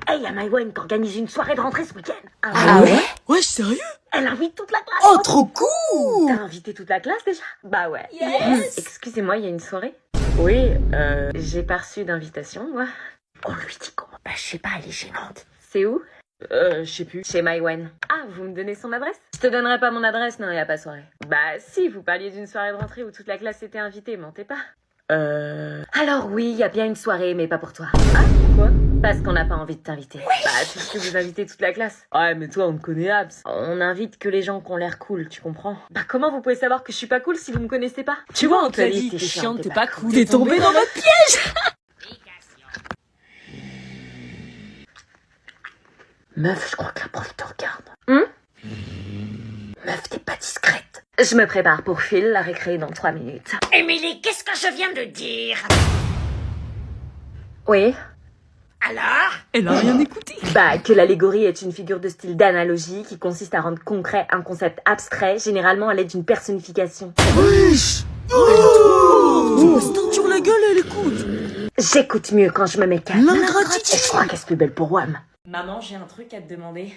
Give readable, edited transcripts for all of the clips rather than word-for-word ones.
Hey, y'a Maïwen qui organise une soirée de rentrée ce week-end. Ah ouais? Ouais, sérieux? Elle invite toute la classe. Oh, trop cool! T'as invité toute la classe déjà? Bah ouais. Yes. Excusez-moi, il y a une soirée? Oui, j'ai pas reçu d'invitation, moi. On lui dit comment? Bah je sais pas, elle est gênante. C'est où? Je sais plus. Chez Maïwen. Ah, vous me donnez son adresse? Je te donnerai pas mon adresse, non, y a pas soirée. Bah si, vous parliez d'une soirée de rentrée où toute la classe était invitée, mentez pas. Alors oui, y a bien une soirée, mais pas pour toi. Ah, pourquoi? Parce qu'on n'a pas envie de t'inviter. Bah, puisque vous invitez toute la classe. Ouais, mais toi, on me connaît, Abs. On invite que les gens qui ont l'air cool, tu comprends? Bah, comment vous pouvez savoir que je suis pas cool si vous me connaissez pas? Tu vois, on te l'a dit, t'es chiante, t'es pas cool. T'es tombé dans notre piège! Meuf, je crois que la prof te regarde. Meuf, t'es pas discrète. Je me prépare pour Phil, la récré dans 3 minutes. Émilie, qu'est-ce que je viens de dire? Oui? Alors? Elle a rien écouté. Bah, que l'allégorie est une figure de style d'analogie qui consiste à rendre concret un concept abstrait, généralement à l'aide d'une personnification. Wesh! Oh! Stenture la gueule, elle écoute. J'écoute mieux quand je me mets calme. L'ingratitude. Et je crois qu'elle se plus belle pour Wam. Maman, j'ai un truc à te demander.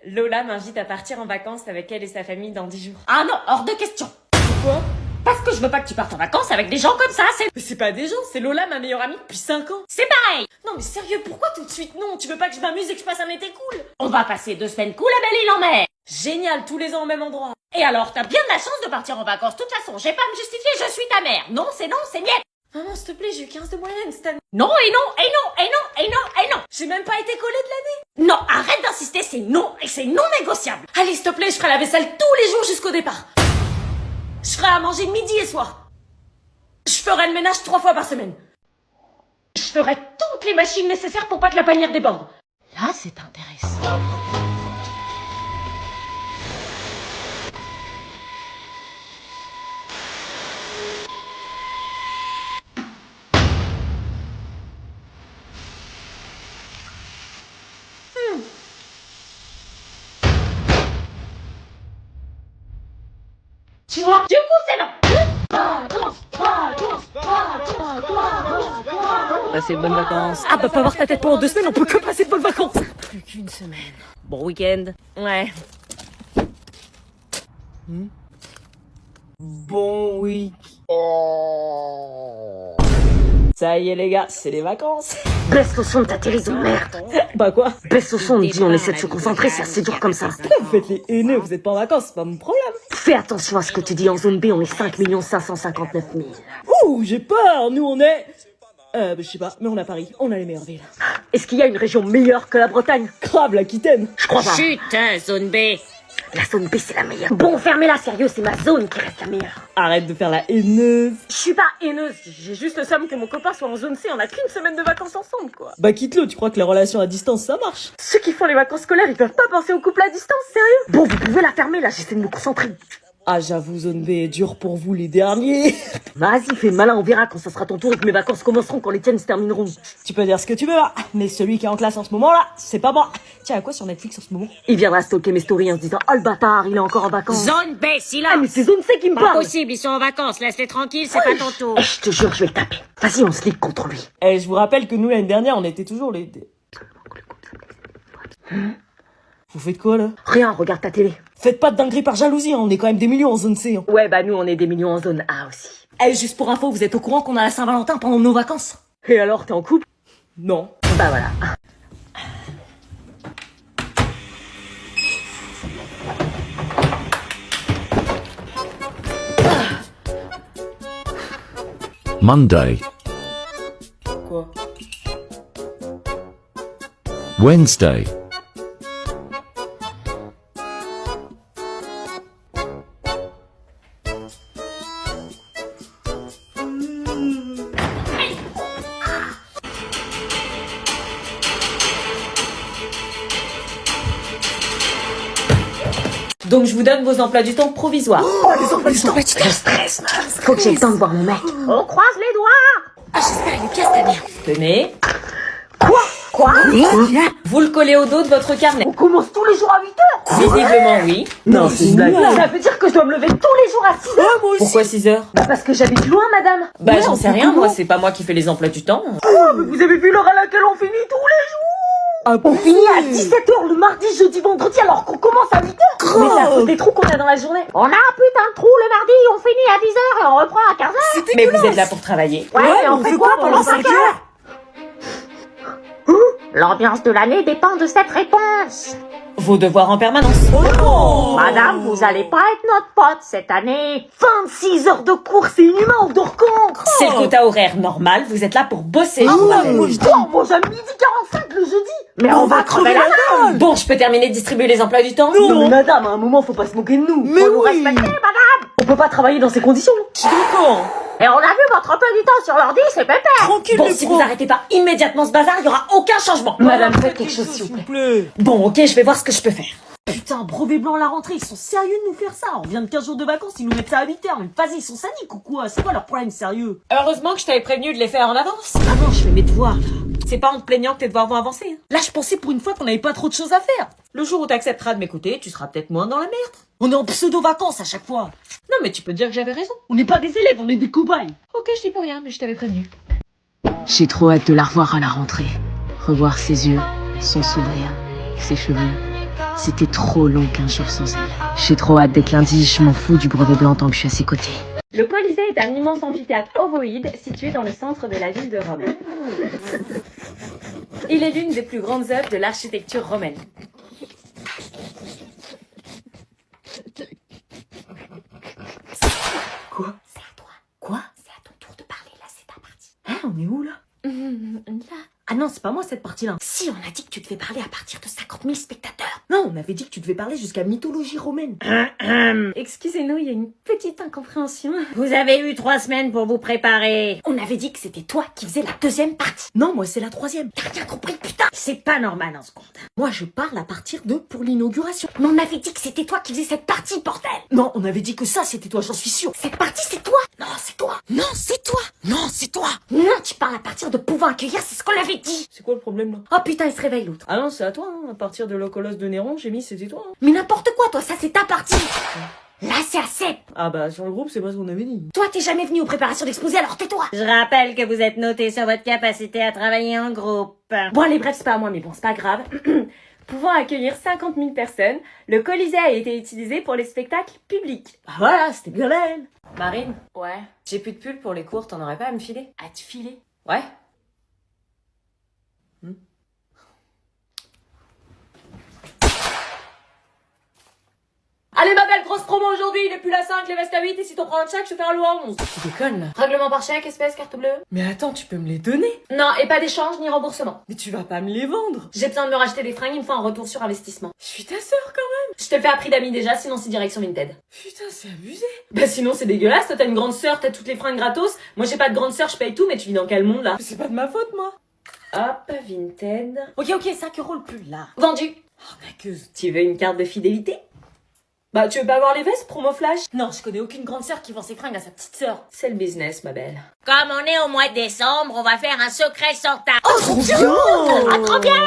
Lola m'invite à partir en vacances avec elle et sa famille dans 10 jours. Ah non, hors de question. Pourquoi? Parce que je veux pas que tu partes en vacances avec des gens comme ça, c'est... Mais c'est pas des gens, c'est Lola, ma meilleure amie depuis 5 ans. C'est pareil. Non mais sérieux, pourquoi tout de suite non? Tu veux pas que je m'amuse et que je passe un été cool? On va passer 2 semaines cool à Belle-Île en mer. Génial, tous les ans au même endroit. Et alors, t'as bien de la chance de partir en vacances. De toute façon, j'ai pas à me justifier, je suis ta mère. Non, c'est niet. Maman, s'il te plaît, j'ai eu 15 de moyenne cette année. Non, et non, et non, et non, et non, et non. J'ai même pas été collée de l'année. Non, arrête d'insister, c'est non, et c'est non négociable. Allez, s'il te plaît, je ferai la vaisselle tous les jours jusqu'au départ. Je ferai à manger midi et soir. Je ferai le ménage 3 fois par semaine. Je ferai toutes les machines nécessaires pour pas que la panière déborde. Là, c'est intéressant. Tu vois, du coup, c'est non. Passez de bonnes vacances. Ah bah pas avoir ta tête pendant 2 semaines, on peut que passer de bonnes vacances. Plus qu'une semaine. Bon week-end. Ouais. Bon week. Ça y est les gars, c'est les vacances. Baisse le son de ta télé de merde. Bah quoi? Baisse le son, on dit on essaie de se concentrer, c'est assez dur comme ça. Vous faites les haineux, vous êtes pas en vacances, c'est pas mon problème. Fais attention à ce que tu dis, en zone B, on est 5 559 000. Ouh, j'ai peur, nous on est... je sais pas, mais on a Paris, on a les meilleures villes. Est-ce qu'il y a une région meilleure que la Bretagne? Grave, l'Aquitaine. Je crois pas. Chut, zone B. La zone B, c'est la meilleure. Bon, fermez-la, sérieux, c'est ma zone qui reste la meilleure. Arrête de faire la haineuse. Je suis pas haineuse, j'ai juste le somme que mon copain soit en zone C, on a qu'une semaine de vacances ensemble, quoi. Bah quitte-le, tu crois que les relations à distance ça marche? Ceux qui font les vacances scolaires, ils peuvent pas penser au couple à distance, sérieux? Bon, vous pouvez la fermer, là, j'essaie de me concentrer. Ah j'avoue, zone B est dur pour vous les derniers. Vas-y, fais le malin, on verra quand ça sera ton tour et que mes vacances commenceront quand les tiennes se termineront. Tu peux dire ce que tu veux là, mais celui qui est en classe en ce moment là, c'est pas moi. Tiens, à quoi sur Netflix en ce moment? Il viendra stalker mes stories en se disant « Oh le bâtard, il est encore en vacances !» Zone B, silence. Ah mais c'est zone C qui me Pas parle. possible, ils sont en vacances, laisse-les tranquilles, c'est pas ton tour. Eh, je te jure, je vais le taper. Vas-y, on se ligue contre lui. Eh, je vous rappelle que nous l'année dernière, on était toujours les... Vous faites quoi là? Rien, regarde ta télé. Faites pas de dinguerie par jalousie, hein, on est quand même des millions en zone C. Hein. Ouais, bah nous, on est des millions en zone A aussi. Eh, juste pour info, vous êtes au courant qu'on a la Saint-Valentin pendant nos vacances? Et alors, t'es en couple? Non. Bah voilà. Monday, Quoi? Wednesday, Donc je vous donne vos emplois du temps provisoires. Oh, les emplois du temps. Je stresse, meuf. Faut que j'ai le temps de voir mon mec. On croise les doigts. Ah, j'espère il est bien cette année. Tenez, Quoi? vous le collez au dos de votre carnet. On commence tous les jours à 8h. Visiblement oui. Non, c'est une blague. Ça veut dire que je dois me lever tous les jours à 6h. Pourquoi 6 heures? Bah parce que j'habite loin, madame. Bah Ouais, j'en on sais fait rien, comment? moi c'est pas moi qui fais les emplois du temps. Oh, mais vous avez vu l'heure à laquelle on finit tous les jours? On finit à 17h le mardi, jeudi, vendredi alors qu'on commence à 8h. Mais c'est à cause des trous qu'on a dans la journée. On a un putain de trou le mardi, on finit à 10h et on reprend à 15h. Mais vous êtes là pour travailler. Ouais, mais on fait quoi pendant 5 heures? L'ambiance de l'année dépend de cette réponse. Vos devoirs en permanence. Madame, vous allez pas être notre pote cette année. 26 heures de cours, c'est inhumain, on dort quand? C'est le quota horaire normal, vous êtes là pour bosser. Ah je vous ouais, rappelle. moi j'aime midi 45 le jeudi. Mais on va crever la dalle. Bon, je peux terminer de distribuer les emplois du temps? Non mais madame, à un moment faut pas se moquer de nous. Mais Faut nous oui. respecter, madame. On peut pas travailler dans ces conditions. Et on a vu votre emploi du temps sur l'ordi, c'est pépère. Tranquille, Bon, les si profs. vous arrêtez pas immédiatement ce bazar, il y aura aucun changement. Madame, faites quelque chose s'il vous plaît. Bon, ok, je vais voir ce que je peux faire. Putain, brevet blanc à la rentrée, ils sont sérieux de nous faire ça. On vient de 15 jours de vacances, ils nous mettent ça à 8h. Mais vas-y, ils sont sadiques ou quoi? C'est quoi leur problème sérieux? Heureusement que je t'avais prévenu de les faire en avance. Ah non, je fais mes devoirs là. C'est pas en te plaignant que tes devoirs vont avancer. Hein. Là, je pensais pour une fois qu'on avait pas trop de choses à faire. Le jour où t'accepteras de m'écouter, tu seras peut-être moins dans la merde. On est en pseudo-vacances à chaque fois. Non, mais tu peux dire que j'avais raison. On n'est pas des élèves, on est des cobayes. Ok, je dis plus rien, mais je t'avais prévenu. J'ai trop hâte de la revoir à la rentrée. Revoir ses yeux, son sourire, ses cheveux. C'était trop long qu'un jour sans elle. J'ai trop hâte d'être lundi, je m'en fous du brevet blanc tant que je suis à ses côtés. Le Colisée est un immense amphithéâtre ovoïde situé dans le centre de la ville de Rome. Il est l'une des plus grandes œuvres de l'architecture romaine. Quoi? C'est à toi. Quoi? C'est à ton tour de parler, là, c'est ta partie. Hein, on est où là? Là. Ah non, c'est pas moi cette partie-là. Si, on a dit que tu devais parler à partir de 50 000 spectateurs. Non, on avait dit que tu devais parler jusqu'à mythologie romaine. Excusez-nous, il y a une petite incompréhension. Vous avez eu 3 semaines pour vous préparer. On avait dit que c'était toi qui faisais la deuxième partie. Non, moi c'est la 3e. T'as rien compris, putain. C'est pas normal en seconde. Moi je parle à partir de pour l'inauguration. Mais on avait dit que c'était toi qui faisais cette partie, bordel. Non, on avait dit que ça c'était toi, j'en suis sûr. Cette partie, c'est toi. Non, c'est toi. Non, c'est toi. Non, c'est toi. Non, tu parles à partir de pouvoir accueillir, c'est ce qu'on avait dit. C'est quoi le problème là? Oh putain, il se réveille l'autre. Ah non, c'est à toi, hein. À partir de le colosse de Néron, j'ai mis c'était toi. Hein. Mais n'importe quoi, toi, ça c'est ta partie. Là, c'est à Seb. Ah bah sur le groupe, c'est pas ce qu'on avait dit. Toi, t'es jamais venu aux préparations d'exposé, alors tais-toi. Je rappelle que vous êtes noté sur votre capacité à travailler en groupe. Bon, allez, bref, c'est pas à moi, mais bon, c'est pas grave. Pouvant accueillir 50 000 personnes, le Colisée a été utilisé pour les spectacles publics. Ah voilà, c'était bien elle. Marine, Ouais. j'ai plus de pull pour les cours, t'en aurais pas à me filer? À te filer. Ouais. Allez ma belle, grosse promo aujourd'hui, il est plus la 5, les vestes à 8 et si t'en prends un chèque, je te fais un lot à 11. Tu déconnes là. Règlement par chèque, espèce, carte bleue. Mais attends, tu peux me les donner? Non, et pas d'échange ni remboursement. Mais tu vas pas me les vendre? J'ai besoin de me racheter des fringues, il me faut un retour sur investissement. Je suis ta sœur quand même. Je te le fais à prix d'amis déjà, sinon c'est direction Vinted. Putain, c'est abusé. Bah sinon c'est dégueulasse, toi t'as une grande sœur, t'as toutes les fringues gratos. Moi j'ai pas de grande sœur, je paye tout, mais tu vis dans quel monde là? Mais c'est pas de ma faute moi. Hop, Vinted. Ok, 5 € le pull là. Vendu. Arnaqueuse. Tu veux une carte de fidélité? Bah tu veux pas voir les vestes, promo flash? Non, je connais aucune grande sœur qui vend ses fringues à sa petite sœur. C'est le business, ma belle. Comme on est au mois de décembre, on va faire un secret Santa. Trop bien.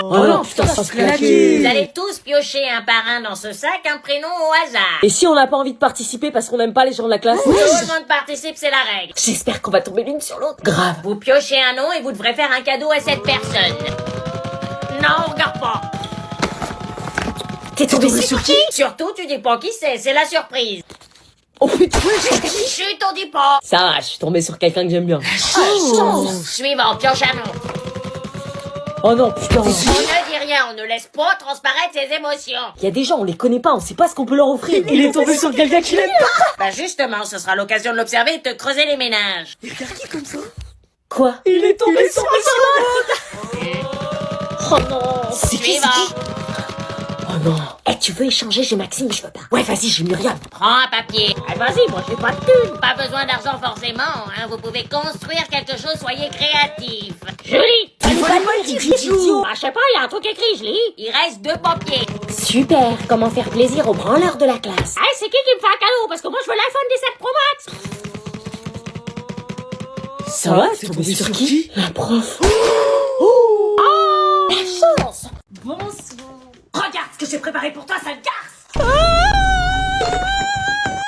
Oh non, putain, ça se claquer. Vous allez tous piocher un par un dans ce sac un prénom au hasard. Et si on n'a pas envie de participer parce qu'on n'aime pas les gens de la classe? Tout le monde participe, c'est la règle. J'espère qu'on va tomber l'une sur l'autre. Grave. Vous piochez un nom et vous devrez faire un cadeau à cette personne. Non, regarde pas. T'es tombé sur qui? Surtout, tu dis pas qui c'est la surprise. Oh putain, Chut, on dit pas. ça va, je suis tombé sur quelqu'un que j'aime bien. Suivant, pioche un nom. Oh non, putain. On ne dit rien, on ne laisse pas transparaître ses émotions. Il y a des gens, on les connaît pas, on sait pas ce qu'on peut leur offrir. Il est tombé sur quelqu'un qui l'aime pas. Bah justement, ce sera l'occasion de l'observer et de te creuser les ménages. Quoi? Il est tombé sur Oh non. C'est qui, Suivant. Oh non. Eh, tu veux échanger? J'ai Maxime, je veux pas. Ouais, vas-y, j'ai Myriam. Prends un papier. Ah, vas-y, moi j'ai pas de thune. Pas besoin d'argent forcément, hein. Vous pouvez construire quelque chose, soyez créatif. Je lis. Il fallait pas le dire, idiot. Ah, je sais pas, il y a un truc écrit, je lis. Il reste 2 papiers. Super, comment faire plaisir aux branleurs de la classe. Ah, c'est qui me fait un cadeau? Parce que moi je veux l'iPhone 17 Pro Max. Ça va, t'es tombé sur qui? La prof. La chance. Bonsoir. Regarde ce que j'ai préparé pour toi, sale garce.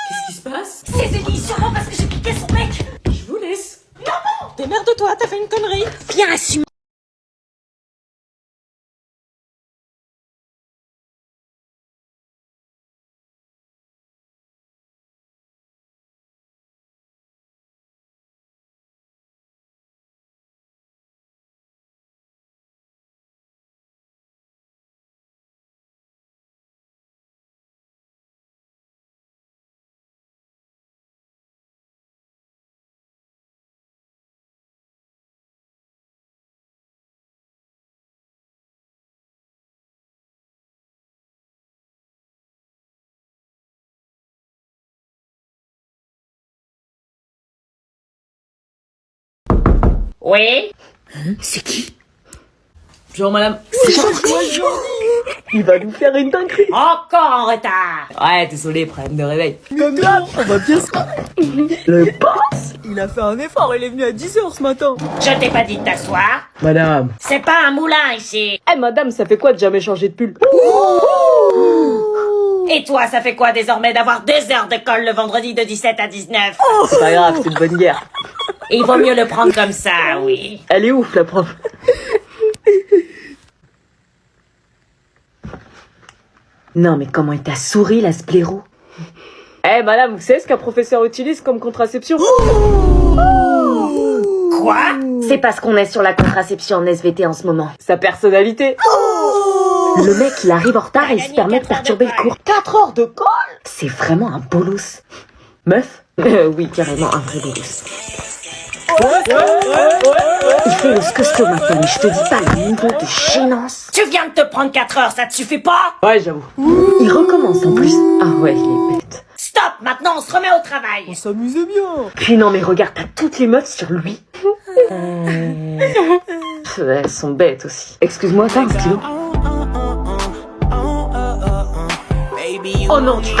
Qu'est-ce qui se passe? C'est Zélie, sûrement parce que j'ai piqué son mec. Je vous laisse. Démerde-toi, t'as fait une connerie. Viens, assume. Oui? C'est qui? Genre, madame, Il va nous faire une dinguerie. Encore en retard. ouais, désolé, problème de réveil. Comme d'hab, on va bien se marrer. Le boss, il a fait un effort, il est venu à 10h ce matin. Je t'ai pas dit de t'asseoir. Madame. C'est pas un moulin ici. Eh, madame, ça fait quoi de jamais changer de pull? Et toi, ça fait quoi désormais d'avoir 2 heures de colle le vendredi de 17 à 19? C'est pas grave, c'est une bonne guerre. Il vaut mieux le prendre comme ça, oui. Elle est ouf, la prof. Non, mais comment il t'a souri, la splairo? Eh, madame, vous savez ce qu'un professeur utilise comme contraception? Quoi? C'est parce qu'on est sur la contraception en SVT en ce moment. Sa personnalité. Le mec, il arrive en retard et il se permet de perturber le cours. 4 heures de colle. C'est vraiment un bolos. Meuf? Oui, carrément un vrai bolos. Il fait le scosto maintenant, mais je te dis pas le niveau de gênance. Tu viens de te prendre 4 heures, ça te suffit pas? Ouais, j'avoue. Il recommence en plus. Ah ouais, il est bête. Stop, maintenant on se remet au travail. On s'amusait bien. Puis non, mais regarde, t'as toutes les meufs sur lui. Elles sont bêtes aussi. Excuse-moi, t'as un stylo? Oh non, tu